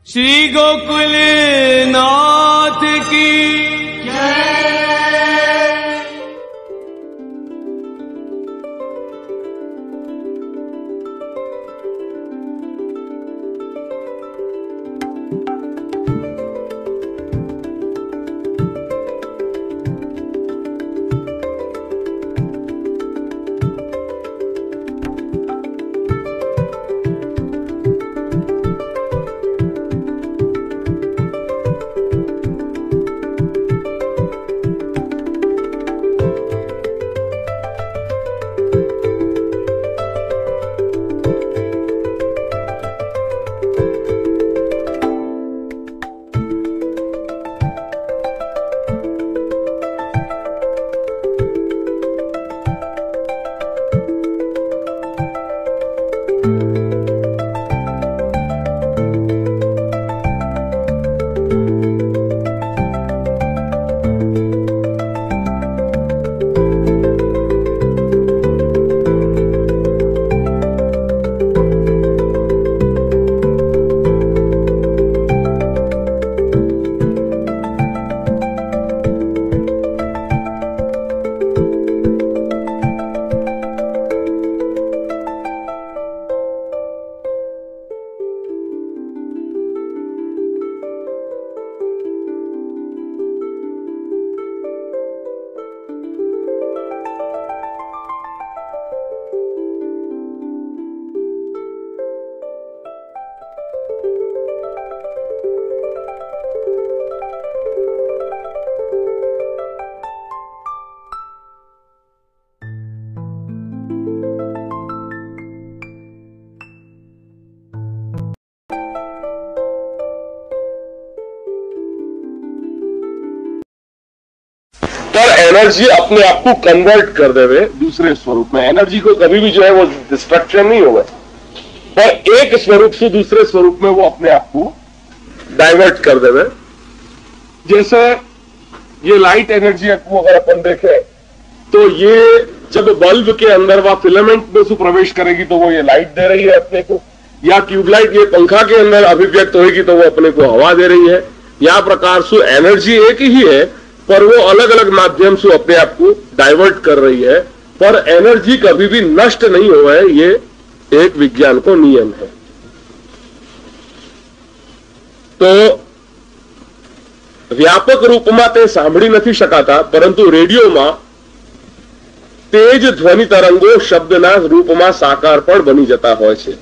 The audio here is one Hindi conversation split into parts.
श्री गोकुल नाथ की जय। पर एनर्जी अपने आप को कन्वर्ट कर देवे दूसरे स्वरूप में। एनर्जी को कभी भी जो है वो डिस्ट्रक्शन नहीं होगा, पर एक स्वरूप से दूसरे स्वरूप में वो अपने आप को डाइवर्ट कर देवे। जैसे ये लाइट एनर्जी को अगर अपन देखें तो ये जब बल्ब के अंदर वह फिलामेंट में से प्रवेश करेगी तो वो ये लाइट दे रही है अपने को, या ट्यूबलाइट ये पंखा के अंदर अभिव्यक्त होगी तो वो अपने को हवा दे रही है। या प्रकार से एनर्जी एक ही है पर वो अलग अलग माध्यम से अपने आप को डाइवर्ट कर रही है, पर एनर्जी कभी भी नष्ट नहीं हुआ है। ये एक विज्ञान को नियम है। तो व्यापक रूप में ते सांभળી નથી શકાતા, પરંતુ રેડિયોમાં તેજ ધ્વનિ તરંગો શબ્દના રૂપમાં સાકાર પણ બની જતા હોય છે।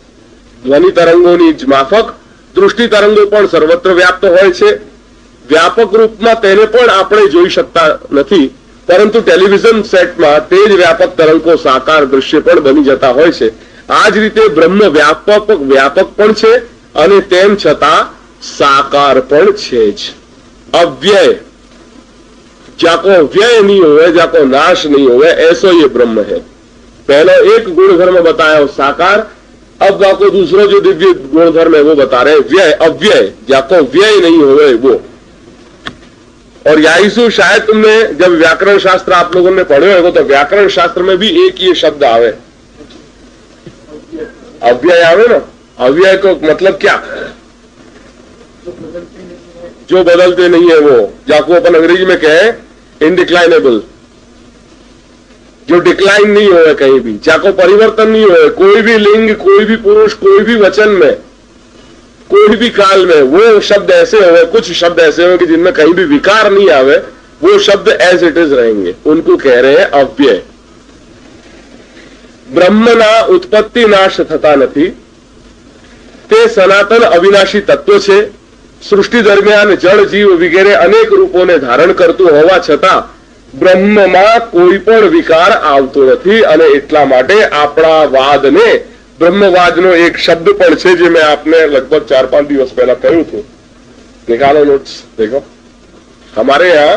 ધ્વનિ તરંગોની જ માફક દૃષ્ટિ તરંગો પણ સર્વત્ર વ્યાપ્ત હોય છે। व्यापक रूप में तेने पण आपणे जोई शकता नथी, परंतु टेलिविजन सेट में तेज व्यापक तरंगो साकार दृश्य पण बनी जता होय छे। आज रीते ब्रह्म व्यापक पण छे अने तेम छतां साकार पण छे ज। अव्यय, जाको व्यय नहीं होवे, जाको नाश नहीं होवे, ऐसो ये ब्रह्म है। पहला एक गुणधर्म बताया साकार, अब जाको दूसरा जो दिव्य गुणधर्म है वो बता रहे व्यय, अव्यय, जाको व्यय नहीं होवे वो। और याईसु शायद तुमने जब व्याकरण शास्त्र आप लोगों ने पढ़े होगा तो व्याकरण शास्त्र में भी एक ये शब्द आवे, अव्यय आवे ना। अव्यय को मतलब क्या? जो बदलते नहीं है वो, जाको अपन अंग्रेजी में कहे इनडिक्लाइनेबल, जो डिक्लाइन नहीं हो कहीं भी, जाको परिवर्तन नहीं हो, कोई भी लिंग, कोई भी पुरुष, कोई भी वचन में, कोई भी काल में वो शब्द ऐसे हो, कुछ शब्द ऐसे हो कि जिनमें कहीं भी विकार नहीं आवे, वो शब्द एज इट इज रहेंगे, उनको कह रहे हैं अव्यय। ब्रह्मना उत्पत्ति नाश थता नथी, ते सनातन अविनाशी तत्व छे। सृष्टि दरमियान जड़ जीव वगैरह अनेक रूपों ने धारण करतुं होवा छतां ब्रह्ममां कोई पण विकार आवतो नथी। अने एटला माटे आपणा वादने ब्रह्मवादनो एक शब्द पण छे जे मैं आपने लगभग 4-5 दिवस पहला कहूं थी। निकालो नोट्स, देखो हमारे यहाँ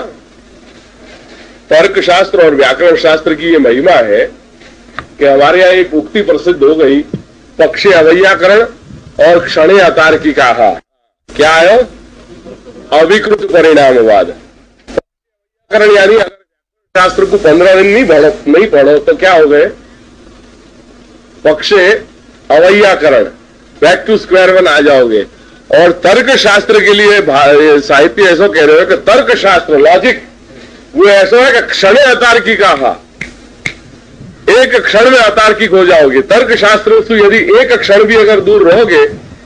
तर्क शास्त्र और व्याकरण शास्त्र की ये महिमा है कि हमारे यहाँ एक उक्ति प्रसिद्ध हो गई, पक्षे अवैयाकरण और क्षणे अतार्किका। क्या है? अविकृत परिणामवाद। यानी अगर शास्त्र को 15 दिन नहीं पढ़ो तो क्या हो गए? पक्षे अवैयाकरण, बैक टू स्क्वायर वन आ जाओगे। और तर्क शास्त्र के लिए साहित्य ऐसा कह रहे हो कि तर्क शास्त्र लॉजिक वो ऐसा है कि क्षण अतार्किक एक क्षण में अतार्किक हो जाओगे। तर्क शास्त्र से यदि एक क्षण भी अगर दूर रहोगे,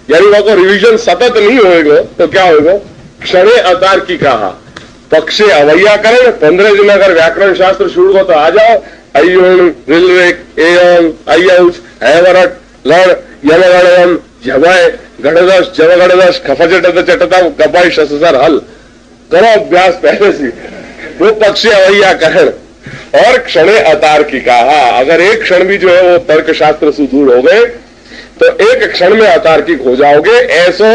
यानी वहां को रिविजन सतत नहीं होएगा, तो क्या होगा? क्षणे अतार्किका पक्षे अवैयाकरण। 15 दिन अगर व्याकरण शास्त्र शुरू हो तो आ जाओ। अयोन रिलरेक एयोन अयौच हैवरट लड़ यमगणयम झवय गणदश जवगणदश खफचटत चटता कपाई शसर हल करो अभ्यास पहले से। वो पक्षे अवैयाकरण और क्षणे अतार्किका। अगर एक क्षण भी जो है वो तर्क शास्त्र से दूर हो गए तो एक क्षण में अतार्किक हो जाओगे। ऐसो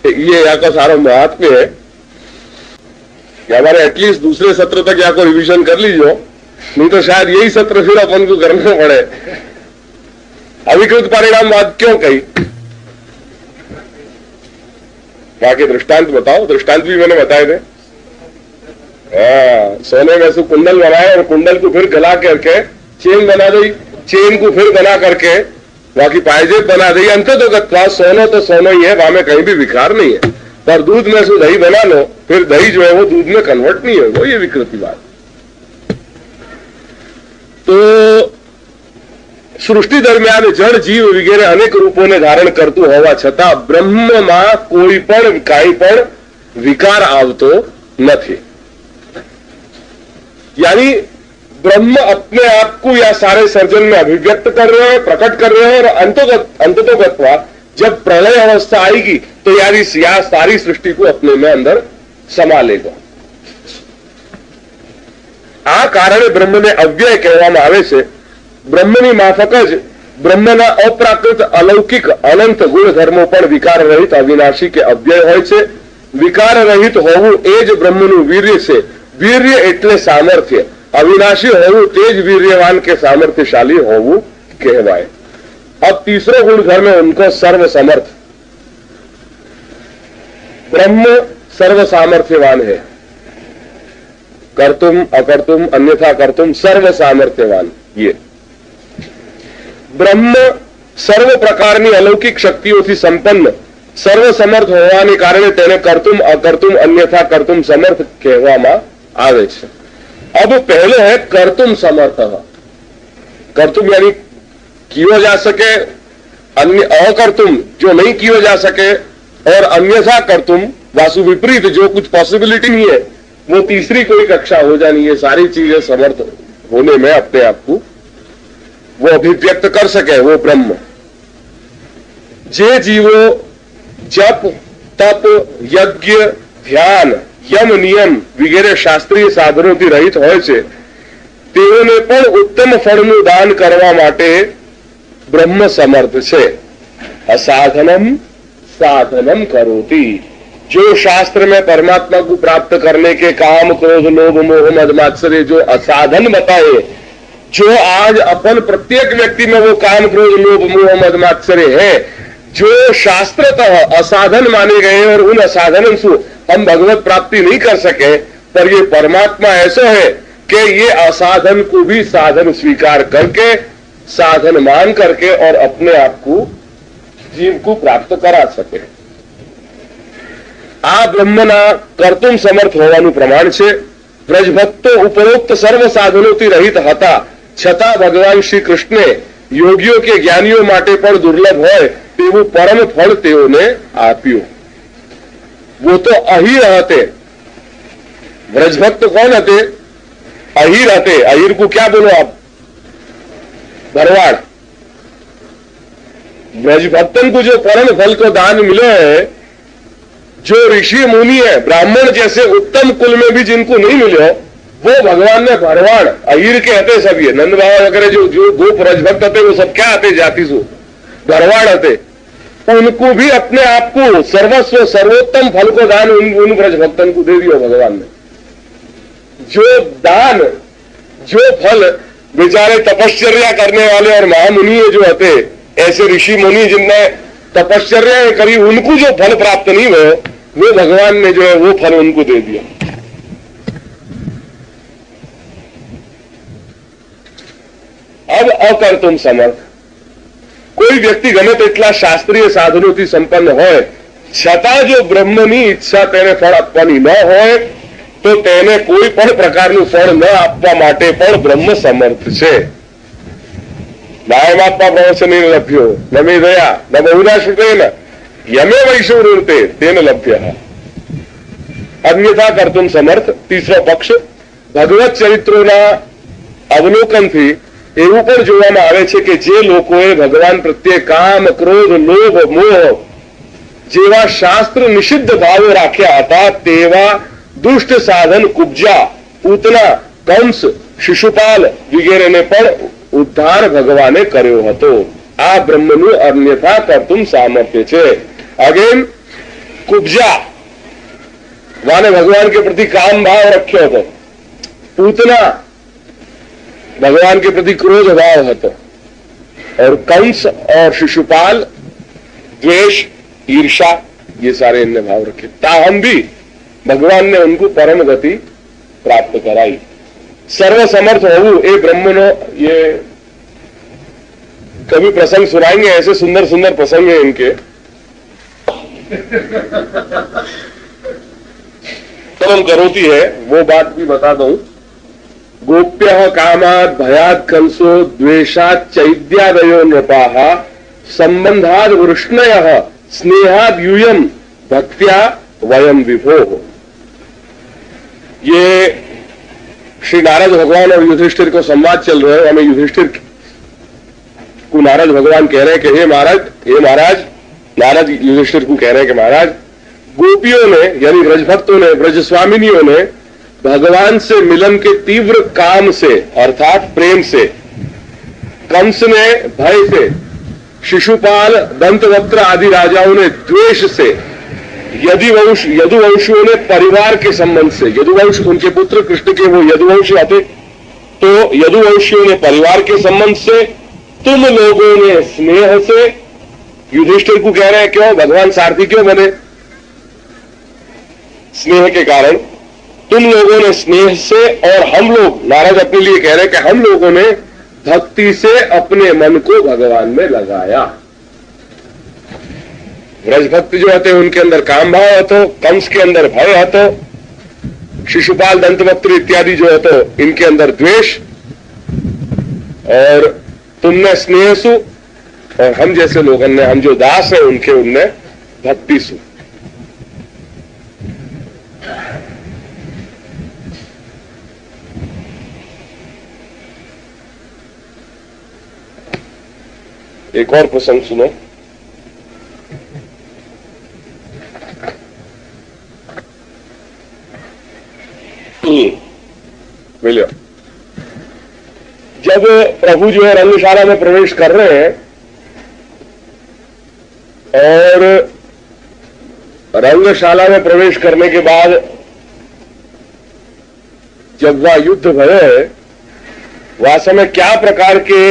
ये या का सारा महात्म्य है कि हमारे एटलीस्ट दूसरे सत्र तक या को रिवीजन कर लीजिए, नहीं तो शायद यही सत्र फिर अपन को करना पड़े। अविकृत परिणामवाद क्यों कही? बाकी दृष्टांत बताओ। दृष्टांत भी मैंने बताए थे। सोने में से कुंडल बनाए और कुंडल को फिर गला करके चेन बना दी, चेन को फिर बना करके बाकी पायजेब बना दी। अंत तो सोनो ही है, वहां में कहीं भी विकार नहीं है। पर दूध में से दही बना लो, फिर दही जो है वो दूध में कन्वर्ट नहीं है, वो ये विकृतिवाद। तो સૃષ્ટિ દરમિયાન જળ જીવ વગેરે અનેક રૂપોને ધારણ કરતું હોવા છતાં બ્રહ્મમાં કોઈ પણ કાંઈ પણ વિકાર આવતો નથી। यानी ब्रह्म अपने आप को या सारे सर्जन में अभिव्यक्त कर रहे हैं, प्रकट कर रहे हैं। और अंततोगत्वा जब प्रलय अवस्था आएगी तो यानी सारी सृष्टि को अपने में अंदर समा लेगा। आ कारणे ब्रह्म ने अव्यय कહેવામાં આવે છે। બ્રહ્મની માફક જ બ્રહ્મના અપ્રાકૃત અલૌકિક અનંત ગુણધર્મો પણ વિકાર રહિત અવિનાશી કે અવ્યય હોય છે। વિકાર રહિત હોવું એ જ બ્રહ્મનું વીર્ય છે। વીર્ય એટલે સામર્થ્ય। અવિનાશી હોવું તે જ વીર્યવાન કે સામર્થ્યશાળી હોવું કહેવાય। अब तीसरा गुणधर्म है उनको सर्व समर्थ। ब्रह्म सर्व सामर्थ्यवान है, कर्तुम अकर्तुम अन्यथा कर्तुम सर्व सामर्थ्यवान। ये ब्रह्म સર્વ પ્રકારની અલૌકિક શક્તિઓથી સંપન્ન સર્વ સમર્થ હોવાને કારણે તેને કર્તુમ અકર્તુમ અન્યથા કર્તુમ સમર્થ કહેવામાં આવે છે। अब पहले है कर्तुम समर्थ। कर्तुम यानी किया जा सके, अन्य अकर्तुम जो नहीं किया जा सके, और अन्यथा कर्तुम वासु विपरीत जो कुछ पॉसिबिलिटी नहीं है, वो तीसरी कोई कक्षा हो जानी है। सारी चीजें समर्थ होने में अपने आप को वो अभिव्यक्त कर सके वो ब्रह्म। जे जीवो जप तप यज्ञ ध्यान यम नियम वगैरह शास्त्रीय साधनोથી રહિત હોય છે તેઓને પણ ઉત્તમ ફળનું દાન કરવા માટે બ્રહ્મ સમર્થ છે। અસાધનમ साधनम करोति। जो शास्त्र में परमात्मा को प्राप्त करने के काम क्रोध लोभ मोह मद मात्सर्य जो असाधन बताए, जो आज अपन प्रत्येक व्यक्ति में वो काम क्रोध लोभ मोह मद मात्सर्य है, जो शास्त्रतः असाधन माने गए और उन असाधन से हम भगवत प्राप्ति नहीं कर सके, पर ये परमात्मा ऐसा है कि ये असाधन को भी साधन स्वीकार करके साधन मान करके और अपने आप को जीव को प्राप्त करा सके। आ ब्रह्मना कर्तुम समर्थ होવાનું પ્રમાણ છે। વ્રજભક્તો ઉપરોક્ત સર્વ સાધનોથી રહિત હતા છતાં ભગવાન શ્રી કૃષ્ણે યોગીઓ કે જ્ઞાનીઓ માટે પણ દુર્લભ હોય તેવું પરમ ફળ તેઓને આપ્યું। वो तो अहीर हते। व्रजभक्त कौन हते? अहीर हते। अहीर को क्या बोलो आप? भरवाड़। ब्रजभक्तन को जो परम फल को दान मिले है, जो ऋषि मुनि है ब्राह्मण जैसे उत्तम कुल में भी जिनको नहीं मिले, वो भगवान ने भरवाड़ अहीर के हते सब। ये नंद बाबा वगैरह जो गोप ब्रजभक्त हते वो सब क्या हते? जाति सो भरवाड़ हते। उनको भी अपने आप को सर्वस्व सर्वोत्तम फल को दान उन ब्रजभक्तन को दे दिया भगवान ने। जो दान जो फल बेचारे तपश्चर्या करने वाले और महामुनि जो होते, ऐसे ऋषि मुनि जिनने तपश्चर्या करी, उनको जो फल प्राप्त नहीं हुए, वो भगवान ने जो है वो फल उनको दे दिया। अब अकर्तुम समर्थ। કોઈ વ્યક્તિ ગમે તેટલા શાસ્ત્રીય સાધનોથી સંપન્ન હોય છતાં જો બ્રહ્મની ઈચ્છા તેને ફળ આપવાની ન હોય તો તેને કોઈ પણ પ્રકારનું ફળ ન આપવા માટે પણ બ્રહ્મ સમર્થ છે. નાયમાત્મા પ્રવચનેન લભ્યો ન મે દયા ન બહુના શ્રુતેન યમે વૈષવૃતે તેન લભ્ય અન્યથા કર્તુમ સમર્થ. તીસરો પક્ષ, ભગવત ચરિત્રોના અવલોકનથી એવું પણ જોવામાં આવે છે કે જે લોકોએ ભગવાન પ્રત્યે કામ, ક્રોધ, લોભ, મોહ જેવા શાસ્ત્ર નિષિદ્ધ ભાવો રાખ્યા હતા તેવા દુષ્ટ સાધન કુબ્જા, પૂતના, કંસ, શિશુપાલ વગેરેને પણ ઉદ્ધાર ભગવાને કર્યો હતો. આ બ્રહ્મનું અન્યથા કર્તુમ સામર્થ્ય છે. अगेन कुब्जा वाने भगवान के प्रति काम भाव रख्यो હતો. पूतना भगवान के प्रति क्रोध भाव હતો और कंस और शिशुपाल द्वेष, ईर्षा, ये सारे इनने भाव रखे. ताहम भी भगवान ने उनको परम गति प्राप्त कराई. सर्वसमर्थ होવું એ ब्रह्मनो ये कभी प्रसंग सुनाएंगे. ऐसे सुंदर सुंदर प्रसंग है इनके. परम करोती है वो बात भी बता दूं. गोप्य कामाद भयाद कंसो द्वेषाद चैद्यादयो नृपाः संबंधाद वृष्णय स्नेहाद यूयम भक्त्या वयम विभो. ये श्री नारद भगवान और युधिष्ठिर को संवाद चल रहा है. हमें युधिष्ठिर को नारद भगवान कह रहे हैं कि हे महाराज, नारद युधिष्ठिर को कह रहे हैं कि महाराज, गोपियों ने यानी ब्रजभक्तों ने, ब्रजस्वामिनियों ने भगवान से मिलन के तीव्र काम से अर्थात प्रेम से, कंस ने भय से, शिशुपाल, दंतवक्त्र आदि राजाओं ने द्वेष से, यदुवंशियों ने परिवार के संबंध से, यदुवंश उनके पुत्र कृष्ण के वो यदुवंशी आते, तो यदुवंशियों ने परिवार के संबंध से, तुम लोगों ने स्नेह से, युधिष्ठिर को कह रहे हैं क्यों भगवान सारथी क्यों बने? स्नेह के कारण. तुम लोगों ने स्नेह से और हम लोग, नारद अपने लिए कह रहे हैं कि हम लोगों ने भक्ति से अपने मन को भगवान में लगाया. ब्रजभक्ति जो होते उनके अंदर काम भाव હતો, कंस के अंदर भय હતો, शिशुपाल, दंतवक्त्र इत्यादि जो હતો इनके अंदर द्वेष, और तुमने स्नेह सु, और हम जैसे लोगों ने, हम जो दास है उनके, उनने भक्ति सु. एक और प्रसंग सुनो. मिलियो. जब प्रभु जो है रंगशाला में प्रवेश कर रहे हैं और रंगशाला में प्रवेश करने के बाद जब वह युद्ध भये, वह समय क्या प्रकार के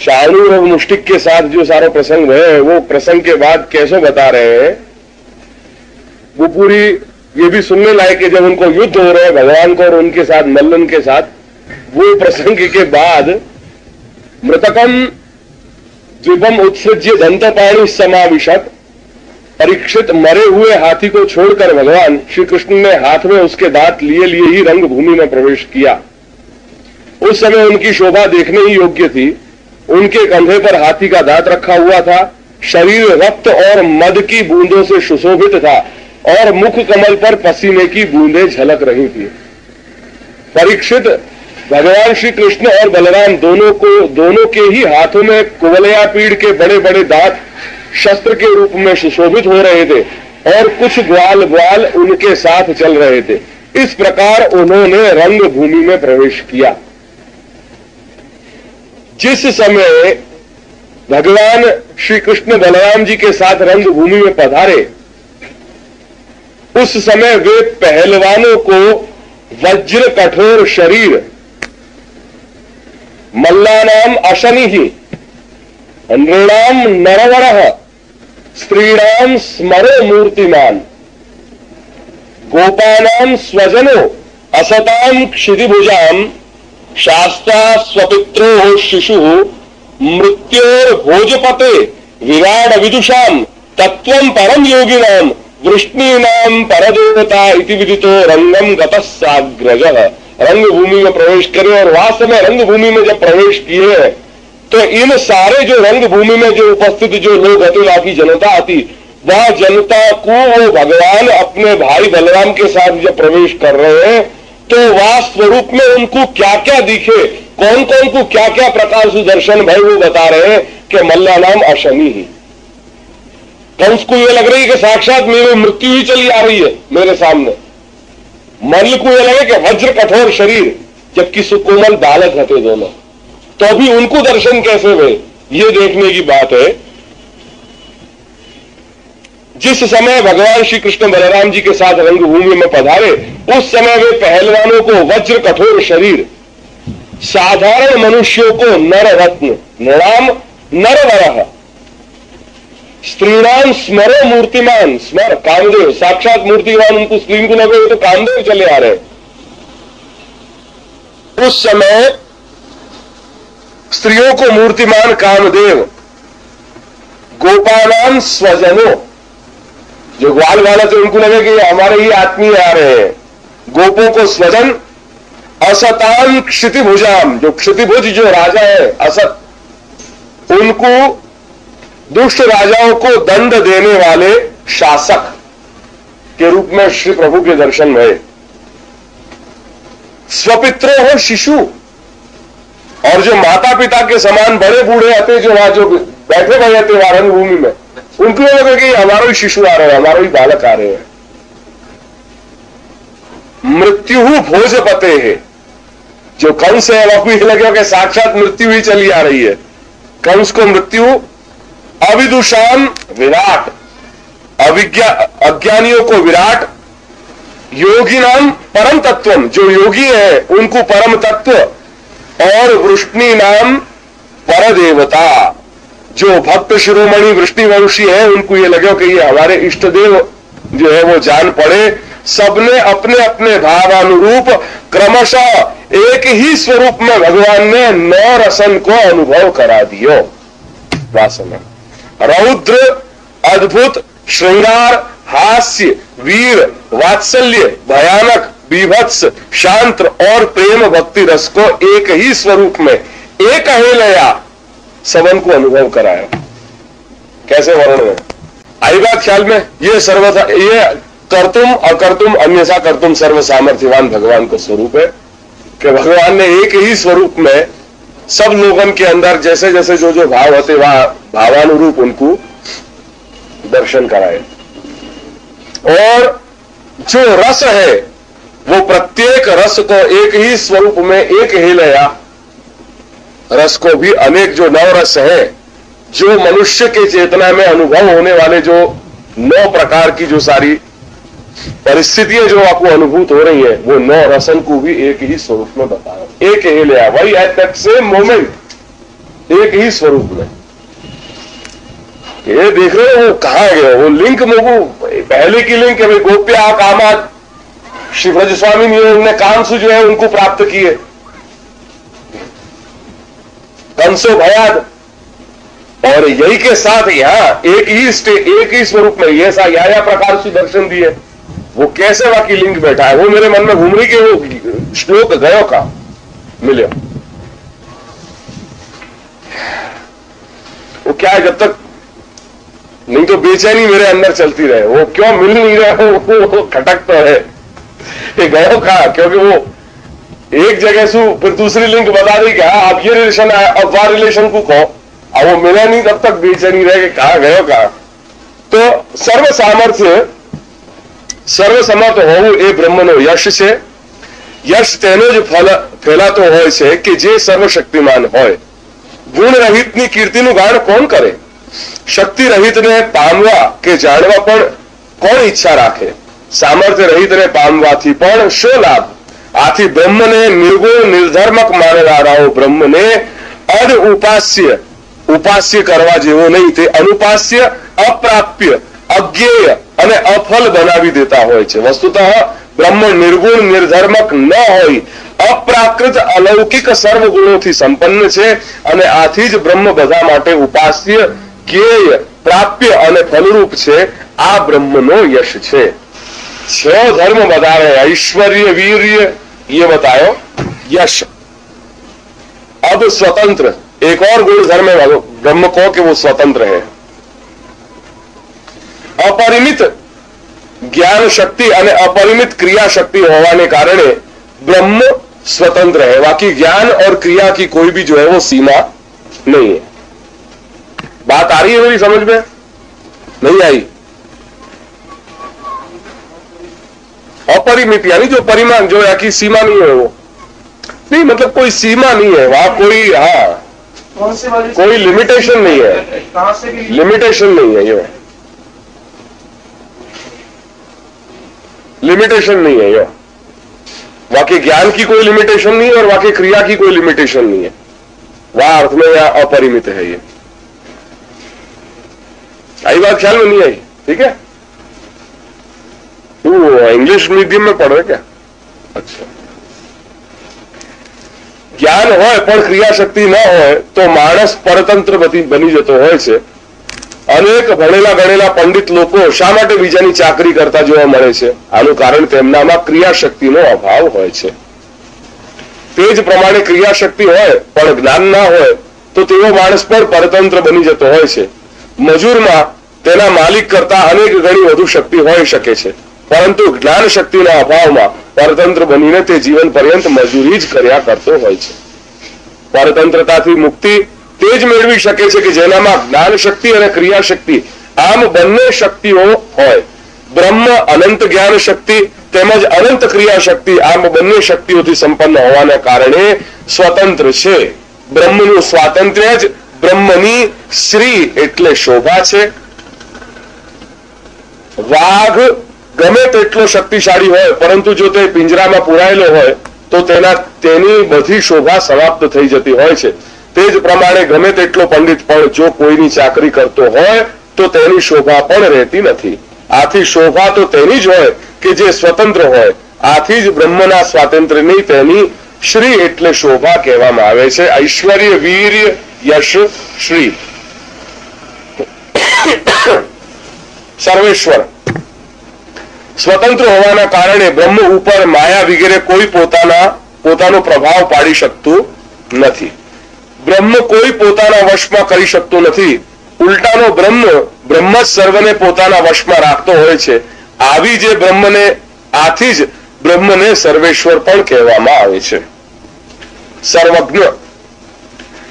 चाणूर और मुष्टिक के साथ जो सारा प्रसंग है, वो प्रसंग के बाद कैसे बता रहे हैं वो पूरी ये भी सुनने लायक है. जब उनको युद्ध हो रहे हैं भगवान को और उनके साथ, मल्लन के साथ, वो प्रसंग के बाद मृतकम द्वीपम उत्सृज्य दंतपाणि समाविशत, परीक्षित मरे हुए हाथी को छोड़कर भगवान श्री कृष्ण ने हाथ में उसके दांत लिए ही रंग भूमि में प्रवेश किया. उस समय उनकी शोभा देखने ही योग्य थी. उनके कंधे पर हाथी का दांत रखा हुआ था. शरीर रक्त और मद की बूंदों से सुशोभित था और मुख कमल पर पसीने की बूंदें झलक रही थी. परीक्षित भगवान श्री कृष्ण और बलराम दोनों के ही हाथों में कुवलया पीड़ के बड़े बड़े दांत शस्त्र के रूप में सुशोभित हो रहे थे और कुछ ग्वाल उनके साथ चल रहे थे. इस प्रकार उन्होंने रंग भूमि में प्रवेश किया. जिस समय भगवान श्री कृष्ण बलराम जी के साथ रंग भूमि में पधारे, उस समय वे पहलवानों को वज्र कठोर शरीर, मल्लानाम अशनिहि, नृणाम नरवरः, स्त्रीणाम स्मरो मूर्तिमान, गोपानाम स्वजनो असताम क्षितिभुजाम, शास्ता स्वपित्रो शिशु मृत्योर्भोजपते विराट विदुषाम तत्वम परम योगिनाम वृष्णीनाम परदेवता इति विदितो रंगम गतः साग्रजः। रंगभूमि में प्रवेश करे और वास्तव में रंगभूमि में जब प्रवेश किए तो इन सारे जो रंगभूमि में जो उपस्थित जो लोग आते, वहां की जनता आती, वह जनता को वो भगवान अपने भाई बलराम के साथ जब प्रवेश कर रहे हैं तो वह स्वरूप में उनको क्या क्या दिखे, कौन कौन को क्या क्या प्रकार से दर्शन भय, वो बता रहे हैं कि मल्ला नाम अशनि ही। कंस को यह लग रही है कि साक्षात मेरी मृत्यु ही चली आ रही है मेरे सामने। मल्ल को यह लगे कि वज्र कठोर शरीर, जबकि सुकोमल बालक हते दोनों, तो अभी उनको दर्शन कैसे हुए, ये देखने की बात है। जिस समय भगवान श्री कृष्ण बलराम जी के साथ रंगभूमि में पधारे, उस समय वे पहलवानों को वज्र कठोर शरीर, साधारण मनुष्यों को नर रत्न, नराम नरवरः, स्त्रीणाम स्मरो मूर्तिमान, स्मर कामदेव, साक्षात मूर्तिमान उनको स्क्रीन को लगे तो कामदेव चले आ रहे। उस समय स्त्रियों को मूर्तिमान कामदेव, गोपानाम स्वजनों, जो ग्वाल वाला थे उनको लगे कि हमारे ही आत्मीय आ रहे हैं, गोपों को स्वजन, असतान क्षितिभुजाम, जो क्षितिभुज जो राजा है असत, उनको दुष्ट राजाओं को दंड देने वाले शासक के रूप में श्री प्रभु के दर्शन हुए। स्वपित्रों हो शिशु, और जो माता पिता के समान बड़े बूढ़े आते जो वहां जो बैठे हुए थे वहां रंगभूमि में, उनको लगे कि हमारा ही शिशु आ रहे हैं, हमारा ही बालक आ रहे हैं। मृत्यु भोजपते है, जो कंस है वह भी लगे कि साक्षात मृत्यु ही चली आ रही है। कंस को मृत्यु, अविदुषाम विराट, अज्ञानियों को विराट, योगी नाम परम तत्वम, जो योगी है उनको परम तत्व, और वृष्णि नाम पर देवता, जो भक्त शिरोमणि वृष्णि वंशी है उनको ये लगे कि ये हमारे इष्ट देव जो है वो जान पड़े। सबने अपने अपने भावानुरूप क्रमशः एक ही स्वरूप में भगवान ने नौ रसन को अनुभव करा दियो। वासना, रौद्र, अद्भुत, श्रृंगार, हास्य, वीर, वात्सल्य, भयानक, बीभत्स, शांत और प्रेम भक्ति रस को एक ही स्वरूप में एक ही लया सबन को अनुभव कराया। कैसे वर्णन है, आई बात ख्याल में? ये सर्वथा, ये कर्तुम अकर्तुम अन्यथा कर्तुम सर्व सामर्थ्यवान भगवान का स्वरूप है कि भगवान ने एक ही स्वरूप में सब लोगन के अंदर जैसे जैसे जो जो भाव होते वह भावानुरूप उनको दर्शन कराए। और जो रस है वो प्रत्येक रस को एक ही स्वरूप में एक ही लया रस को भी अनेक जो नव रस है, जो मनुष्य के चेतना में अनुभव होने वाले जो 9 प्रकार की जो सारी परिस्थितियां जो आपको अनुभूत हो रही है, वो 9 रसन को भी एक ही स्वरूप में बताया, एक ही लिया, वही एट दैट सेम मोमेंट एक ही स्वरूप में। ये देख रहे हो वो कहां गए, वो लिंक में वो पहले की लिंक है, गोप्या कामा श्री ब्रज स्वामी ने कामसु जो है उनको प्राप्त किए, कंसो भयाद, और यही के साथ यहां एक ही स्वरूप में ये सा या प्रकार से दर्शन दिए। वो कैसे वाकई लिंक बैठा है, वो मेरे मन में घूम रही कि वो श्लोक गयो का मिले। वो क्या है, जब तक नहीं तो बेचैनी मेरे अंदर चलती रहे, वो क्यों मिल नहीं रहा, वो खटकता है, ये गयो का, क्योंकि वो एक जगह से फिर दूसरी लिंक बता दी कि आप ये रिलेशन है, अब वह रिलेशन को कहो, अब वो मिला नहीं, तब तक बेचैनी रहे कि कहा गयो का। तो सर्व सामर्थ्य सर्वसमर्थ हो ए ब्रह्मनो यश से, यश तेनो जो फैला तो हो से कि जे सर्वशक्तिमान हो। गुण रहित ની કીર્તિનું ગાન કોણ કરે, શક્તિ રહિત ને પામવા કે જાણવા પણ કોણ ઈચ્છા રાખે, સામર્થ્ય રહિત ને પામવાથી પણ શો લાભ। આથી બ્રહ્મને નિર્ગુણ નિર્ધર્મક માનનારાઓ બ્રહ્મને અદ ઉપાસ્ય કરવા જેવો નહીં, તે અનુપાસ્ય, અપ્રાપ્ય, અજ્ઞેય અને અફલ બનાવી દેતા હોય છે। વસ્તુતઃ બ્રહ્મ નિર્ગુણ નિર્ધર્મક ન હોય અપ્રાકૃત અલૌકિક સર્વ ગુણોથી સંપન્ન છે અને આથી જ બ્રહ્મ બધા માટે ઉપાસ્ય જ્ઞેય પ્રાપ્ય અને ફલરૂપ છે. આ બ્રહ્મનો યશ છે. 6 धर्म बता रहे हैं, ऐश्वर्य वीर्य ये बतायो, यश. अब स्वतंत्र एक और गुण धर्म है ब्रह्म को कि वो स्वतंत्र है. अपरिमित ज्ञान शक्ति અને अपरिमित क्रिया शक्ति होने कारणे ब्रह्म स्वतंत्र है. बाकी ज्ञान और क्रिया की कोई भी जो है वो सीमा नहीं है. बात आ रही है मेरी समझ में? नहीं आई? अपरिमित यानी जो परिमाण जो है कि सीमा नहीं है, वो नहीं, मतलब कोई सीमा नहीं है वहां, कोई हाँ कोई लिमिटेशन नहीं है, लिमिटेशन नहीं है, ये लिमिटेशन नहीं है. ये वाकई ज्ञान की कोई लिमिटेशन नहीं है और वाकई क्रिया की कोई लिमिटेशन नहीं है. वहां अर्थ में यह अपरिमित है. ये आई बात ख्याल में नहीं आई? ठीक है. तू इंग्लिश मीडियम में पढ़ रहे क्या? अच्छा. જ્ઞાન હોય પણ ક્રિયા શક્તિ ન હોય તો માણસ પરતંત્ર બની જતો હોય છે. અનેક ભણેલા ગણેલા પંડિત લોકો શા માટે બીજાની ચાકરી કરતા જોવા મળે છે? આનું કારણ તેમનામાં ક્રિયાશક્તિનો અભાવ હોય છે. તે જ પ્રમાણે ક્રિયાશક્તિ હોય પણ જ્ઞાન ના હોય તો તેવો માણસ પણ પરતંત્ર બની જતો હોય છે. મજૂરમાં તેના માલિક કરતા અનેક ગણી વધુ શક્તિ હોઈ શકે છે, પરંતુ જ્ઞાન શક્તિના અભાવમાં પરતંત્ર બનીને તે જીવન પર્યંત મજૂરી જ કર્યા કરતો હોય છે. પરતંત્રતાથી મુક્તિ તે જ મેળવી શકે છે કે જેનામાં જ્ઞાન શક્તિ અને ક્રિયા શક્તિ આમ બંને શક્તિઓ હોય. બ્રહ્મ અનંત જ્ઞાન શક્તિ તેમજ અનંત ક્રિયા શક્તિ આમ બંને શક્તિઓથી સંપન્ન હોવાને કારણે સ્વતંત્ર છે. બ્રહ્મનું સ્વાતંત્ર્ય જ બ્રહ્મની શ્રી એટલે શોભા છે. વાઘ ગમે તેટલો શક્તિશાળી હોય પરંતુ જો તે પિંજરામાં પુરાયેલો હોય તો તેની બધી શોભા સમાપ્ત થઈ જતી હોય છે. તે જ પ્રમાણે ગમે તેટલો પંડિત પણ જો કોઈની ચાકરી કરતો હોય તો તેની શોભા પણ રહેતી નથી. આથી શોભા તો તેની જ હોય કે જે સ્વતંત્ર હોય. આથી જ બ્રહ્મના સ્વાતંત્ર્યની તેની શ્રી એટલે શોભા કહેવામાં આવે છે. ઐશ્વર્ય વીર્ય યશ શ્રી. સર્વેશ્વર સ્વતંત્ર હોવાના કારણે બ્રહ્મ ઉપર માયા વગેરે કોઈ પોતાનો પ્રભાવ પાડી શકતું નથી. બ્રહ્મ કોઈ પોતાના વશમાં કરી શકતો નથી. ઉલટાનો બ્રહ્મ જ સર્વને પોતાના વશમાં રાખતો હોય છે. આવી જે બ્રહ્મને આથી જ બ્રહ્મને સર્વેશ્વર પણ કહેવામાં આવે છે. સર્વજ્ઞ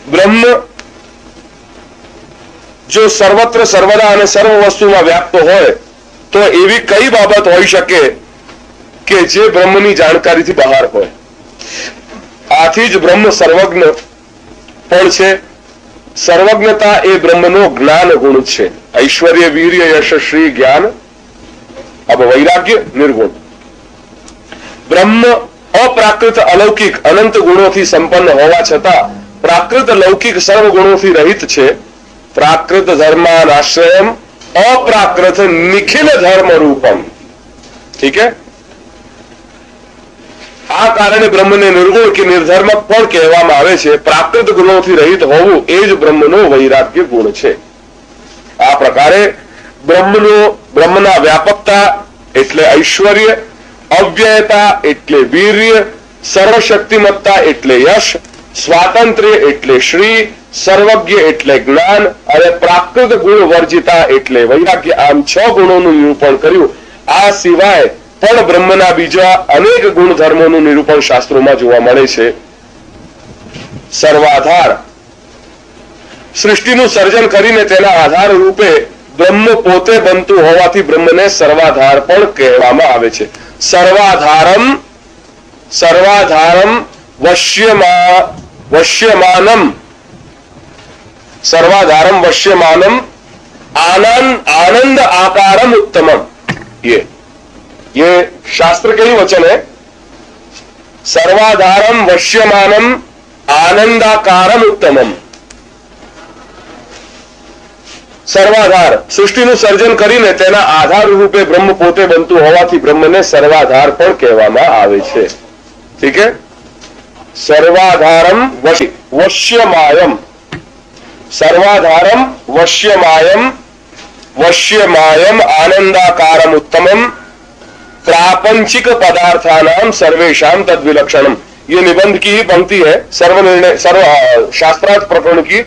બ્રહ્મ જો સર્વત્ર સર્વદા અને સર્વ વસ્તુમાં વ્યાપ્ત હોય તો એવી કઈ બાબત હોઈ શકે કે જે બ્રહ્મની જાણકારીથી બહાર હોય. આથી જ બ્રહ્મ સર્વજ્ઞ પણ છે. સર્વજ્ઞતા એ બ્રહ્મનો જ્ઞાન ગુણ છે. ઐશ્વર્ય વીર્ય યશ શ્રી જ્ઞાન. अब वैराग्य निर्गुण. ब्रह्म अप्राकृत अलौकिक अनंत गुणों संपन्न होवा छता प्राकृत लौकिक सर्व गुणों रहित छे. प्राकृत धर्माश्रयम अप्राकृत निखिल धर्म रूपम. ठीक है. आ कारणे ब्रह्म ने निर्गुण की निर्धर्मक पण कहेवामां आवे छे. प्राकृत गुणों रहित होवुं ए ज ब्रह्मनो वैराग्य गुण छे. आ प्रकारे ब्रह्मना व्यापकता एटले ऐश्वर्य, अव्ययता एटले वीर्य, सर्वशक्तिमत्ता एटले यश, स्वातंत्र्य एटले श्री, सर्वज्ञ एटले ज्ञान और प्राकृत गुण वर्जिता एटले वैराग्य. आम 6 गुणोનું નિરૂપણ કર્યું. આ સિવાય પણ બ્રહ્મના બીજા અનેક ગુણધર્મોનું નિરૂપણ શાસ્ત્રોમાં જોવા મળે છે. સર્વાધાર સૃષ્ટિનું સર્જન કરીને તેના આધાર રૂપે બ્રહ્મ પોતે બનતું હોવાથી બ્રહ્મને સર્વાધાર પણ કહેવામાં આવે છે. સર્વાધારમ વશ્યમાનમ सर्वाधारम वश्यमानम आनंद आकारम उत्तमम. ये शास्त्र के ही वचन है. सर्वाधारम वश्यमानम आनंदाकारम उत्तमम. સર્વાધાર, સૃષ્ટિનું સર્જન કરીને તેના આધાર રૂપે બ્રહ્મ પોતે બનતું હોવાથી બ્રહ્મને સર્વાધાર પણ કહેવામાં આવે છે. ઠીક છે. સર્વાધારમ વશ્યમાયમ, સર્વાધારમ વશ્યમાયમ, वश्यमायम आनंदाकारम उत्तमम प्रापंचिक पदार्थानाम सर्वेशाम तद्विलक्षणम. ये निबंध की ही पंक्ति है. सर्वनिर्णय सर्व शास्त्रार्थ प्रकरण की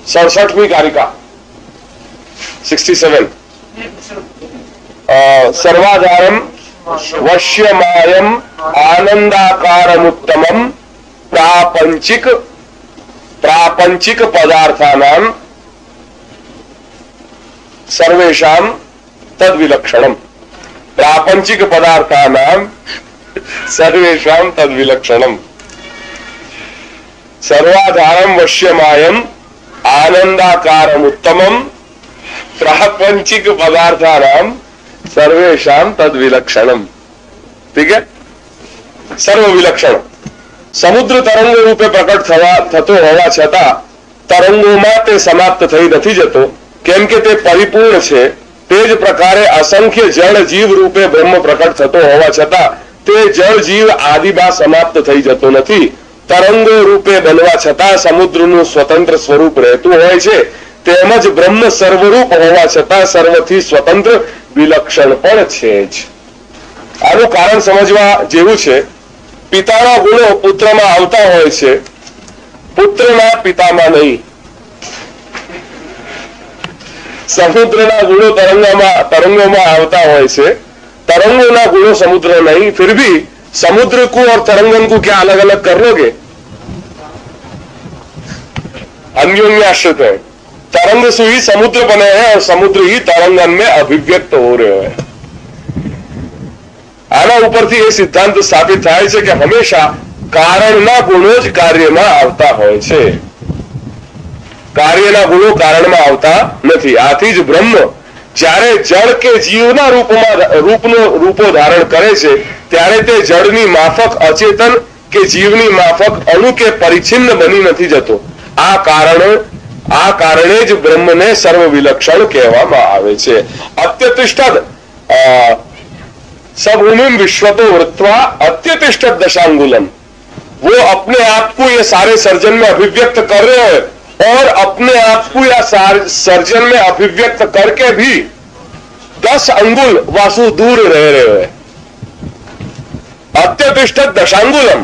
67वीं कारिका 67. सर्वाधारम वश्यमायम आनंदाकारम उत्तमम प्रापंचिक पदार्थानाम सर्वेशाम तद्विलक्षणम. प्रापंचिक पदार्थानाम सर्वेशाम तद्विलक्षणम. सर्वाधारम वश्यमायम आनंदाकारम उत्तमम प्रापंचिक पदार्थानाम सर्वेशाम तद्विलक्षणम. ठीक है. सर्वविलक्षण સમુદ્ર તરંગો રૂપે પ્રકટ થતો હોવા છતાં તરંગોમાં તે સમાપ્ત થઈ નથી જતો, કેમ કે તે પરિપૂર્ણ છે. તે જ પ્રકારે અસંખ્ય જળ જીવ રૂપે બ્રહ્મ પ્રકટ થતો હોવા છતાં તે જળ જીવ આદિમાં સમાપ્ત થઈ જતો નથી. તરંગો રૂપે બનવા છતાં સમુદ્રનું સ્વતંત્ર સ્વરૂપ રહેતું હોય છે, તેમજ બ્રહ્મ સર્વરૂપ હોવા છતાં સર્વથી સ્વતંત્ર વિલક્ષણ પણ છે જ. આનું કારણ સમજવા જેવું છે. પિતાના ગુણો પુત્રમાં આવતા હોય છે, પુત્રના પિતામાં નહીં. સમુદ્રના ગુણો तरंगों આવતા હોય છે, तरंगों गुणों समुद्र नहीं. फिर भी समुद्र को और तरंगन को क्या अलग अलग कर लोगे? अन्योन्याश्रित है. तरंग से ही समुद्र बने हैं और समुद्र ही तरंगन में अभिव्यक्त हो रहे हैं. આના ઉપરથી એ સિદ્ધાંત સ્થાપિત થાય છે કે હંમેશા કારણના ગુણો જ કાર્યમાં આવતા હોય છે, કાર્યના ગુણો કારણમાં આવતા નથી. આથી જ બ્રહ્મ જ્યારે જળ કે જીવના રૂપો ધારણ કરે છે ત્યારે તે જળની માફક અચેતન કે જીવની માફક અણુ કે પરિચ્છિન્ન બની નથી જતો. આ કારણે જ બ્રહ્મને સર્વવિલક્ષણ કહેવામાં આવે છે. અત્યતિષ્ઠદ सबुनिम विश्वतो वृत्वा अत्यतिष्ठत दशांगुलम. वो अपने आप को ये सारे सर्जन में अभिव्यक्त कर रहे हैं और अपने आप को या सर्जन में अभिव्यक्त करके भी 10 अंगुल वासु दूर रह रहे हैं. अत्यतिष्ठत दशांगुलम,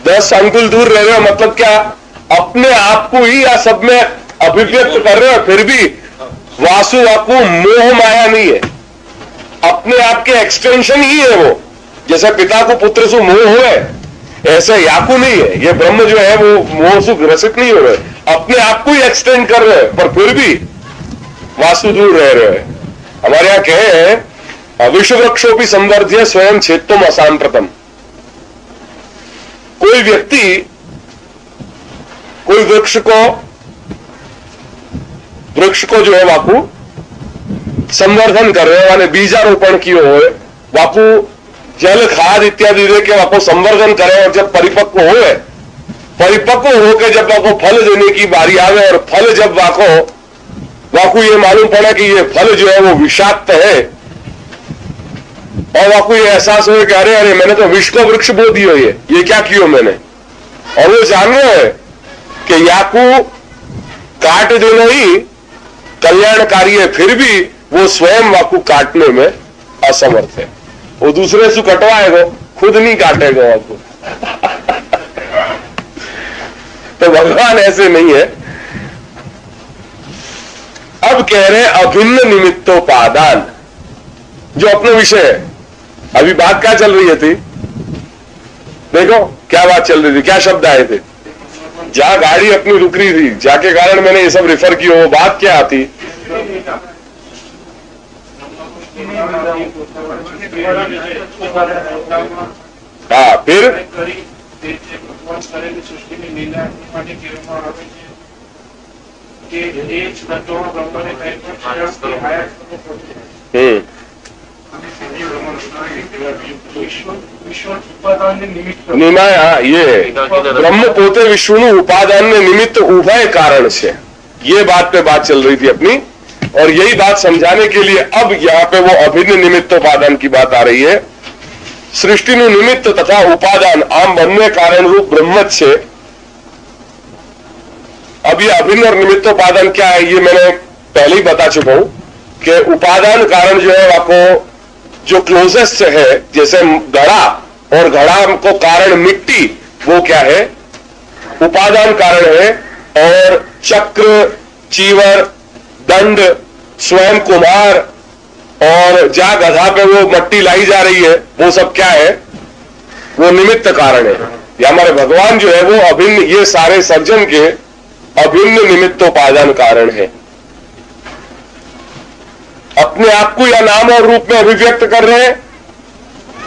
10 अंगुल दूर रह रहे हो मतलब क्या? अपने आप को ही या सब में अभिव्यक्त कर रहे हो, फिर भी वासु वाकु मोह माया नहीं है, अपने आप के एक्सटेंशन ही है वो. जैसे पिता को पुत्र से मोह हुए ऐसे याकू नहीं है. ये ब्रह्म जो है वो मोह से ग्रसित नहीं हो रहे, अपने आप को ही एक्सटेंड कर रहे हैं, पर फिर भी वासु दूर रह रहे हैं. हमारे यहां कहे विश्व वृक्षोपि संवर्ध्य स्वयं क्षेत्रम असांप्रतम. कोई व्यक्ति कोई वृक्ष को जो है वाकू संवर्धन कर रहे हैं, बीजारोपण किए हुए वापू जल खाद इत्यादि दे के वापू संवर्धन करे और जब परिपक्व होकर जब वाको फल देने की बारी आवे और फल जब वाको ये मालूम पड़ा कि ये फल जो है वो विषाक्त है और वाको ये एहसास हो कि अरे मैंने तो विष को वृक्ष बो दियो, ये क्या किया मैंने. और वो जान रहे हैं कि याकू काट देना ही कल्याणकारी है, फिर भी वो स्वयं वाकू काटने में असमर्थ है. वो दूसरे से कटवाएगा, खुद नहीं काटेगा वाकू. तो भगवान ऐसे नहीं है. अब कह रहे अभिन्न निमित्तोपादान, जो अपना विषय है. अभी बात क्या चल रही थी? देखो क्या बात चल रही थी, क्या शब्द आए थे. जहां गाड़ी अपनी रुक रही थी, जाके कारण मैंने ये सब रेफर किया, वो बात क्या आती? हाँ, फिर નિમાય. હા, ये બ્રહ્મ પોતે વિશ્વનું ઉપાદાન ને નિમિત્ત ઉભય કારણ છે. ये बात पे बात चल रही थी अपनी, और यही बात समझाने के लिए अब यहां पे वो अभिन्न निमित्तोपादान की बात आ रही है। सृष्टिનું નિમિત્ત તથા ઉપાદાન આમ બંને કારણરૂપ બ્રહ્મ જ છે। अब ये अभिन्न और निमित्तोपादान क्या है, ये मैंने पहले ही बता चुका हूं कि उपादान कारण जो है आपको जो क्लोजेस्ट है, जैसे घड़ा और घड़ा को कारण मिट्टी, वो क्या है, उपादान कारण है। और चक्र, चीवर, दंड, स्वयं कुम्हार और जहां गधा पे वो मट्टी लाई जा रही है, वो सब क्या है, वो निमित्त कारण है। या हमारे भगवान जो है वो अभिन्न, ये सारे सर्जन के अभिन्न निमित्तोपादान कारण है। अपने आप को या नाम और रूप में अभिव्यक्त कर रहे हैं,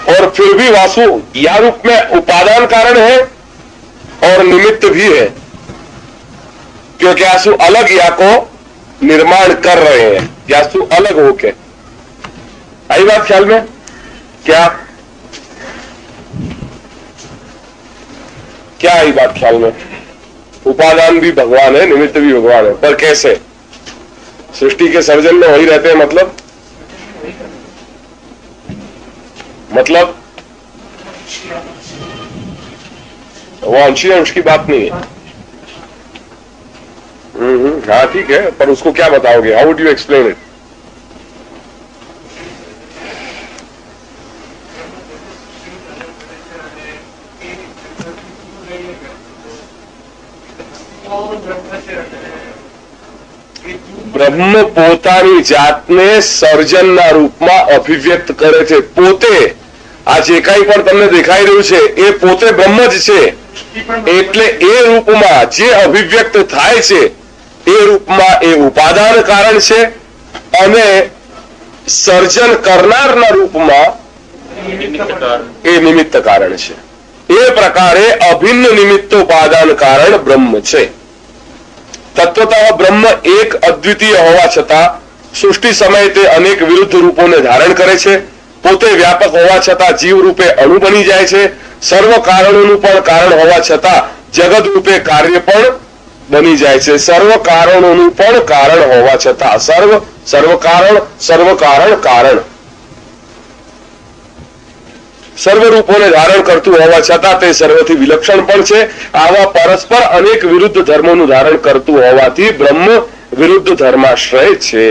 और फिर भी वासु या रूप में उपादान कारण है और निमित्त भी है, क्योंकि आंसू अलग या को निर्माण कर रहे हैं, यासु अलग होके। आई बात ख्याल में? क्या क्या आई बात ख्याल में? उपादान भी भगवान है, निमित्त भी भगवान है, पर कैसे? सृष्टि के सर्जन में वही रहते हैं, मतलब वो अंशी अंश की बात नहीं है। हाँ ठीक है, पर उसको क्या बताओगे? How would you explain it? બ્રહ્મ પોતાની જાતને સર્જનના રૂપમાં અભિવ્યક્ત કરે છે। પોતે આ જે કાંઈ પણ તમને દેખાઈ રહ્યું છે એ પોતે બ્રહ્મ જ છે, એટલે એ રૂપમાં જે અભિવ્યક્ત થાય છે એ રૂપમાં એ ઉપાદાન કારણ છે, અને સર્જન કરનારના રૂપમાં એ નિમિત્ત કારણ છે। એ પ્રકારે અભિન્ન નિમિત્તોપાદાન કારણ બ્રહ્મ છે। તત્વતઃ બ્રહ્મ એક અદ્વિતીય હોવા છતાં સૃષ્ટિ સમયે તે અનેક વિરુદ્ધ રૂપોને ધારણ કરે છે। પોતે વ્યાપક હોવા છતાં જીવ રૂપે અણુ બની જાય છે। સર્વ કારણોનું પણ કારણ હોવા છતાં જગત રૂપે કાર્ય પણ બની જાય છે। સર્વ કારણોનું પણ કારણ હોવા છતાં સર્વ કારણ સર્વ રૂપોને ધારણ કરતું હોવા છતાં તે સર્વથી વિલક્ષણ પણ છે। આવા પરસ્પર અનેક વિરુદ્ધ ધર્મોનું ધારણ કરતું હોવાથી બ્રહ્મ વિરુદ્ધ ધર્માશ્રય છે।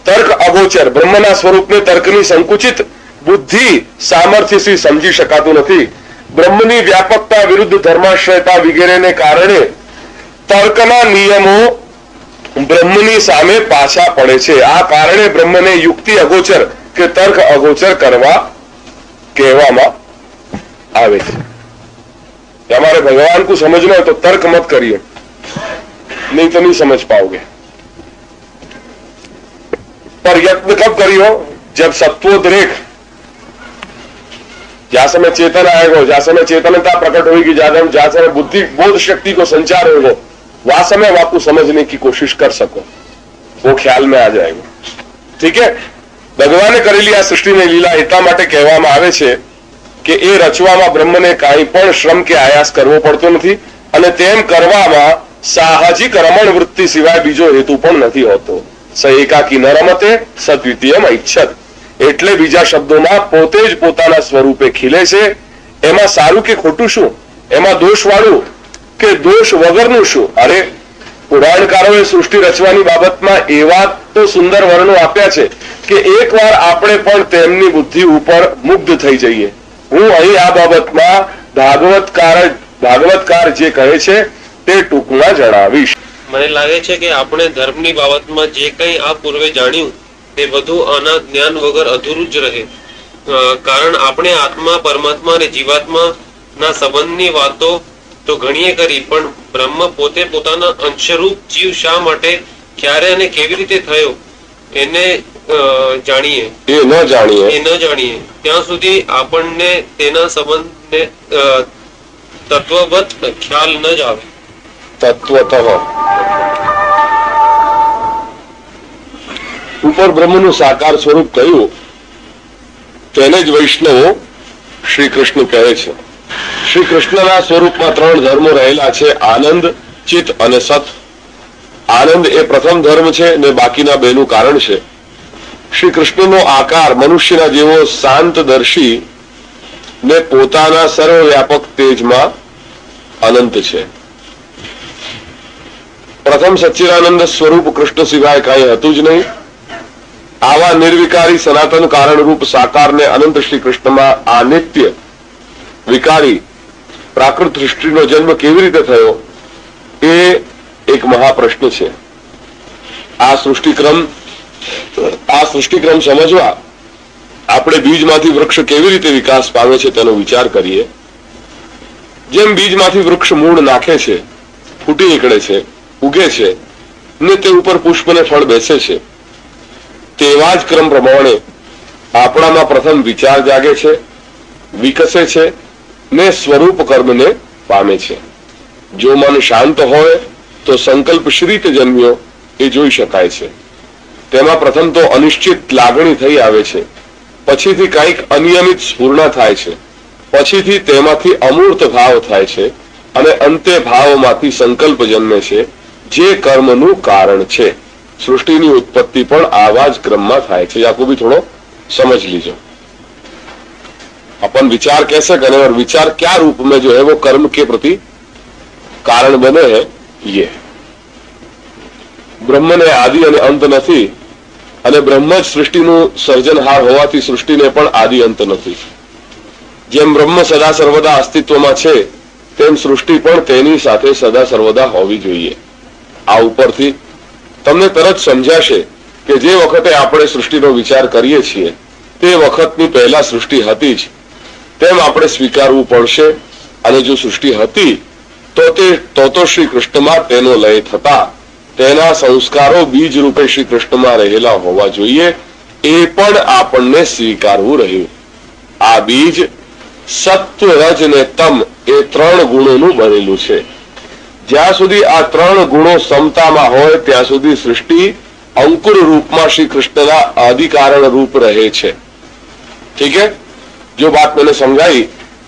તર્ક અગોચર બ્રહ્મના સ્વરૂપને તર્કની સંકુચિત બુદ્ધિ સામર્થ્યથી સમજી શકાતું નથી। બ્રહ્મની વ્યાપકતા વિરુદ્ધ ધર્માશ્રયતા વગેરેને કારણે તર્કના નિયમો બ્રહ્મની સામે પાછા પડે છે। આ કારણે બ્રહ્મને યુક્તિ અગોચર કે તર્ક અગોચર કરવા કહેવામાં આવે છે। हमारे भगवान को समझना है तो तर्क मत करिए, नहीं तो नहीं समझ पाओगे। पर यत्न कब करियो? जब सत्वोद्रेक, जहां समय चेतन आएगा, जहां समय चेतनता प्रकट होगी, जहां समय बुद्धि बोध शक्ति को संचार होगा, वह समय आपको समझने की कोशिश कर सको, वो ख्याल में आ जाएगा। ठीक है, ભગવાને કરેલી આ સૃષ્ટિની લીલા એટલા માટે કહેવામાં આવે છે કે એ રચવામાં બ્રહ્મને કાંઈ પણ શ્રમ કે આયાસ કરવો પડતો નથી, અને તેમ કરવામાં સાહજિક રમણ વૃત્તિ સિવાય બીજો હેતુ પણ નથી હોતો। સ એકાકી ન રમતે સદ્વિતીયમ ઈચ્છત, એટલે બીજા શબ્દોમાં પોતે જ પોતાના સ્વરૂપે ખીલે છે। એમાં સારું કે ખોટું શું? એમાં દોષવાળું કે દોષ વગરનું શું? અરે પુરાણકારોએ સૃષ્ટિ રચવાની બાબતમાં એવા તો સુંદર વર્ણો આપ્યા છે કે એકવાર આપણે પણ તેમની બુદ્ધિ ઉપર મુગ્ધ થઈ જઈએ। હું અહીં આ બાબતમાં ભાગવતકાર જે કહે છે તે ટૂંકમાં જણાવીશ। મને લાગે છે કે આપણે ધર્મની બાબતમાં જે કંઈ આ પૂર્વે જાણ્યું તે બધું આના જ્ઞાન વગર અધૂરું જ રહે, કારણ આપણે આત્મા, પરમાત્મા અને જીવાત્માના સંબંધની વાતો તો ઘણીએ કરી, પણ બ્રહ્મ પોતે પોતાના અંશરૂપ જીવ શા માટે, ક્યારે અને કેવી રીતે થયો એને જાણીએ ત્યાં સુધી આપણને તેના સંબંધને તત્વવત ખ્યાલ ન જ આવે। તત્વતઃ ઉપર બ્રહ્મનું સાકાર સ્વરૂપ કહ્યું, તેને જ વૈષ્ણવો શ્રી કૃષ્ણ કહે છે। શ્રી કૃષ્ણના સ્વરૂપમાં ત્રણ ધર્મો રહેલા છે: આનંદ, ચિત્ત અને સત. આનંદ એ પ્રથમ ધર્મ છે ને બાકીના બેનું કારણ છે. શ્રી કૃષ્ણનો આકાર મનુષ્યના જેવો શાંતદર્શી ને પોતાના સર્વવ્યાપક તેજમાં અનંત છે. પ્રથમ સચ્ચિદાનંદ સ્વરૂપ કૃષ્ણ સિવાય કાંઈ હતું જ નહીં. આવા નિર્વિકારી સનાતન કારણરૂપ સાકારને અનંત શ્રી કૃષ્ણમાં આ નિત્ય વિકારી પ્રાકૃત સૃષ્ટિનો જન્મ કેવી રીતે થયો એ એક મહાપ્રશ્ન છે. આ સૃષ્ટિક્રમ સમજવા આપણે બીજમાંથી વૃક્ષ કેવી રીતે વિકાસ પામે છે તેનો વિચાર કરીએ. જેમ બીજમાંથી વૃક્ષ મૂળ નાખે છે, ફૂટી નીકળે છે, ઉગે છે ને તે ઉપર પુષ્પ ને ફળ બેસે છે, તેવા જ ક્રમ પ્રમાણે આપણામાં પ્રથમ વિચાર જાગે છે, વિકસે છે ને સ્વરૂપ કર્મને પામે છે. જો મન શાંત હોય તો સંકલ્પ શ્રી રીતે જન્મ્યો એ જોઈ શકાય છે. તેમાં પ્રથમ તો અનિશ્ચિત લાગણી થઈ આવે છે, પછીથી કંઈક અનિયમિત સ્ફૂર્ણા થાય છે, પછીથી તેમાંથી અમૂર્ત ભાવ થાય છે અને અંતે ભાવમાંથી સંકલ્પ જન્મે છે જે કર્મનું કારણ છે. सृष्टि उत्पत्ति पण आवाज क्रम में थाय छे. आपको भी थोड़ो समझ लीजिए. अपन विचार कैसे करें और विचार क्या रूप में जो है वो कर्म के प्रति कारण बने हैं. ये ब्रह्म ने आदि और अंत नहीं અને બ્રહ્મ જ સૃષ્ટિનું સર્જનહાર હોવાથી સૃષ્ટિને પણ આદિ અંત નથી. જેમ બ્રહ્મ સદા સર્વદા અસ્તિત્વમાં છે તેમ સૃષ્ટિ પણ તેની સાથે સદા સર્વદા હોવી જોઈએ. આ ઉપરથી તમને તરત સમજાશે કે જે વખતે આપણે સૃષ્ટિનો વિચાર કરીએ છીએ તે વખતની પહેલા સૃષ્ટિ હતી જ તેમ આપણે સ્વીકારવું પડશે. અને જો સૃષ્ટિ હતી તો શ્રી કૃષ્ણમાં તેનો લય થતા તેના સંસ્કારો બીજ રૂપે શ્રી કૃષ્ણમાં રહેલા હોવા જોઈએ એ પણ આપણને સ્વીકારવું રહ્યું. આ બીજ સત્વ રજ ને તમ એ 3 ગુણોનું બનેલું છે. જ્યાં સુધી આ 3 ગુણો સમતામાં હોય ત્યાં સુધી સૃષ્ટિ અંકુર रूपમાં श्री कृष्ण का अधिकारण रूप रहे छे. ठीक है. जो बात मैंने समझाई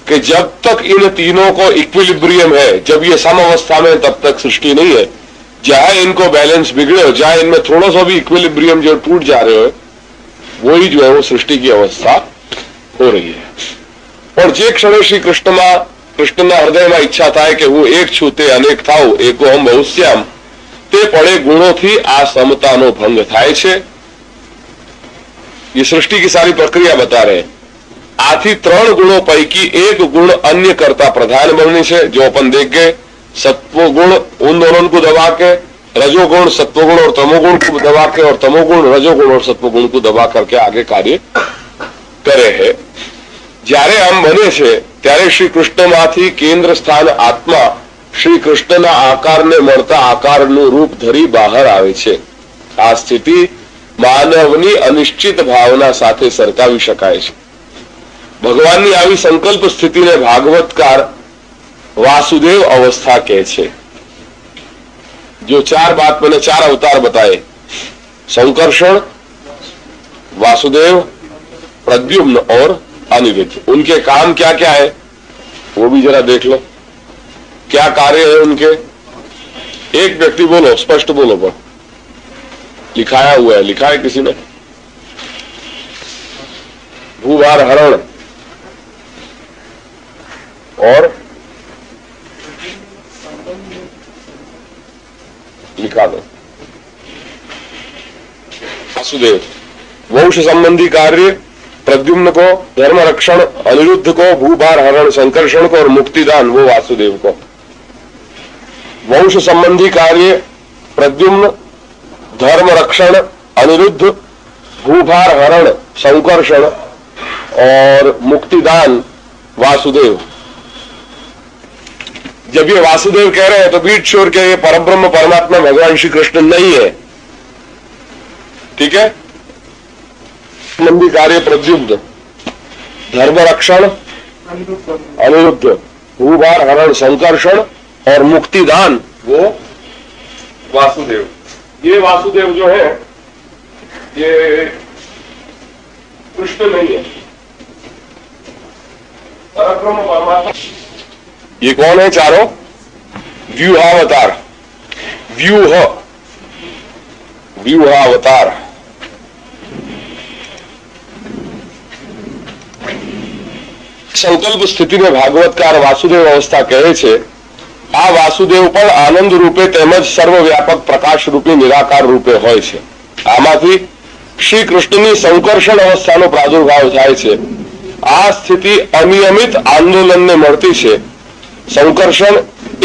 कि जब तक इन तीनों को इक्विलिब्रियम है, जब ये समावस्था में तब तक सृष्टि नहीं है. जहां इनको बैलेंस बिगड़े हो, जहां इनमें थोड़ा सा भी इक्विलिब्रियम जो टूट जा रहे हो वही जो है वो सृष्टि की अवस्था हो रही है. और जे क्षण श्री कृष्णના હૃદયમાં ઈચ્છા થાય કે હું એક છું તે અનેક થાઉં, એકોહમ બહુશ્યામ, તે પડે ગુણોથી આ સમતાનો ભંગ થાય છે. ये सृष्टि की सारी प्रक्रिया बता रहे हैं. आથી 3 गुणों पैकी एक गुण अन्य करता प्रधान बननी है. जो अपन देख गए सत्व गुण उन दोनों को दबा के, रजोगुण सत्वगुण और तमोगुण को दबा के और तमोगुण रजोगुण और सत्वगुण को दबा करके आगे कार्य करे है. જ્યારે આમ બને છે ત્યારે શ્રી કૃષ્ણમાંથી કેન્દ્ર સ્થાન આત્મા શ્રી કૃષ્ણના આકારને મળતા આકારનું રૂપ ધરી બહાર આવે છે. આ સ્થિતિ માનવની અનિશ્ચિત ભાવના સાથે સરખાવી શકાય છે. ભગવાનની આવી સંકલ્પ સ્થિતિને ભાગવતકાર वासुदेव अवस्था कहे छे. जो 4 बात मैंने 4 अवतार बताए, संकर्षण, वासुदेव, प्रद्युम्न और अनिरुद्ध. उनके काम क्या क्या है वो भी जरा देख लो. क्या कार्य है उनके? एक व्यक्ति बोलो, स्पष्ट बोलो. पर लिखाया हुआ है, लिखा है किसी ने? भूभार हरण और लिखा दो. वासुदेव वंश संबंधी कार्य, प्रद्युम्न को धर्म रक्षण, अनिरुद्ध को भूभार हरण संकर्षण को और मुक्तिदान वो वासुदेव को. वंश संबंधी कार्य प्रद्युम्न, धर्म रक्षण अनिरुद्ध, भूभार हरण संकर्षण और मुक्तिदान वासुदेव. जब ये वासुदेव कह रहे हैं तो बीट श्योर के ये परब्रह्म परमात्मा भगवान श्री कृष्ण नहीं है. ठीक है. संबंधी कार्य प्रद्युम्न, धर्म रक्षण अनिरुद्ध, भूभार हरण संकर्षण और मुक्तिदान वो वासुदेव. ये वासुदेव जो है ये कृष्ण नहीं है, परब्रह्म परमात्मा. ये कौन है? चारों व्यूहावतार. વ્યૂહાવતાર. સંકલ્પ સ્થિતિને ભાગવતકાર વાસુદેવ અવસ્થા કહે છે. આ વાસુદેવ પણ આનંદ રૂપે તેમજ સર્વવ્યાપક પ્રકાશ રૂપે નિરાકાર રૂપે હોય છે. આમાંથી શ્રી કૃષ્ણની સંકર્ષણ અવસ્થાનો પ્રાદુર્ભાવ થાય છે. આ સ્થિતિ અનિયમિત આંદોલનને મળતી છે. સંકર્ષણ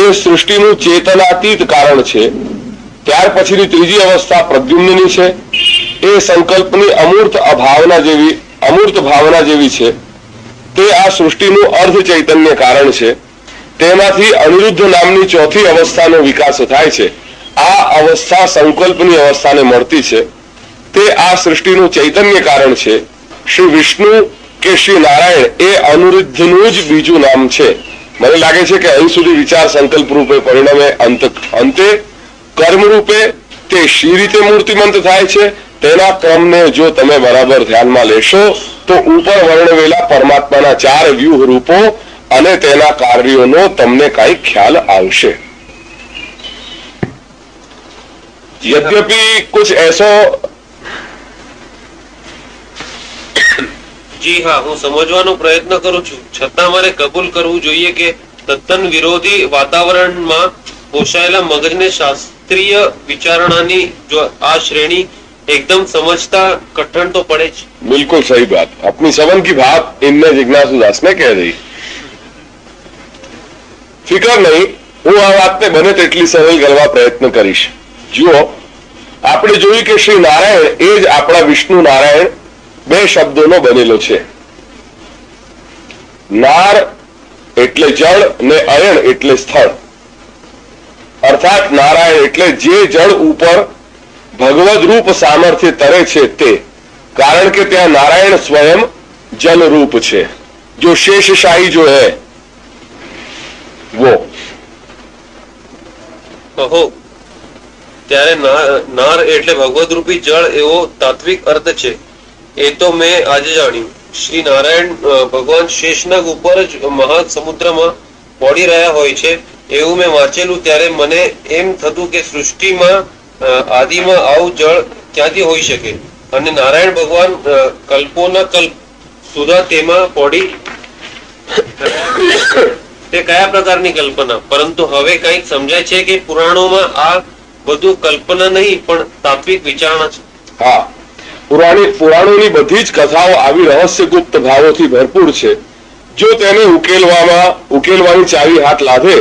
એ સૃષ્ટિનું ચેતનાતીત કારણ છે. ત્યાર પછીની ત્રીજી અવસ્થા પ્રદ્યુમ્નની છે. એ સંકલ્પની અમૂર્ત ભાવના જેવી છે. તે આ સૃષ્ટિનું અર્ધ ચૈતન્ય કારણ છે. તેમાંથી અનિરુદ્ધ નામની ચોથી અવસ્થાનો વિકાસ થાય છે. આ અવસ્થા સંકલ્પની અવસ્થાને મળતી છે. તે આ સૃષ્ટિનું ચૈતન્ય કારણ છે. શ્રી વિષ્ણુ કે શ્રી નારાયણ એ અનિરુદ્ધનું જ બીજું નામ છે. મને લાગે છે કે અહીં સુધી વિચાર સંકલ્પ રૂપે પરિણમે અંતે કર્મ રૂપે તે શી રીતે મૂર્તિમંત થાય છે તેના ક્રમને જો તમે બરાબર ધ્યાનમાં લેશો તો ઉપર વર્ણવેલા પરમાત્માના 4 વ્યૂહ રૂપો અને તેના કાર્યોનો તમને કઈ ખ્યાલ આવશે. यद्यपि कुछ ऐसा જી હા, હું સમજવાનો પ્રયત્ન કરું છું, છતાં મારે કબૂલ કરવું જોઈએ કે તદ્દન વિરોધી વાતાવરણમાં પોષાયેલા મગજને શાસ્ત્રીય વિચારણાની જો આ શ્રેણી एकदम समझता कठिन तो पड़े. बिल्कुल सही बात. अपनी सबन की बात इनने जिज्ञासु दास ने कह दी. फिकर नहीं, હું આ વાતને બને તેટલી સરળ કરવા પ્રયત્ન કરીશ. જુઓ, આપણે જોયું કે શ્રી નારાયણ એ જ આપણા વિષ્ણુ નારાયણ 2 શબ્દોનો બનેલો છે. નાર એટલે જળ ને અયણ એટલે સ્થળ. અર્થાત નારાયણ એટલે જે જળ ઉપર ભગવદ રૂપ સામર્થ્ય તરે છે તે. કારણ કે ત્યાં નારાયણ સ્વયં જલ રૂપ છે. જો शेषशाही जो है वो. કહો, ત્યારે નાર એટલે ભગવદ રૂપી જળ એવો તાત્વિક અર્થ છે. એ તો મેં આજે જાણ્યું. શ્રી નારાયણ ભગવાન શેષનાગ ઉપર જ મહાસમુદ્રમાં પડી રહ્યા હોય છે એવું મેં વાંચેલું. ત્યારે મને એમ થતું કે સૃષ્ટિમાં આદિમાં આવું જળ ક્યાંથી હોઈ શકે અને નારાયણ ભગવાન કલ્પોના કલ્પ સુધા તેમાં પડી તે કયા પ્રકારની કલ્પના. પરંતુ હવે કંઈક સમજાય છે કે પુરાણોમાં આ બધું કલ્પના નહીં પણ તાત્વિક વિચારણા છે. હા, પુરાણોની બધી જ કથાઓ આવી રહસ્યગુપ્ત ભાવોથી ભરપૂર છે. જો તેને ઉકેલવાની ચાવી હાથ લાગે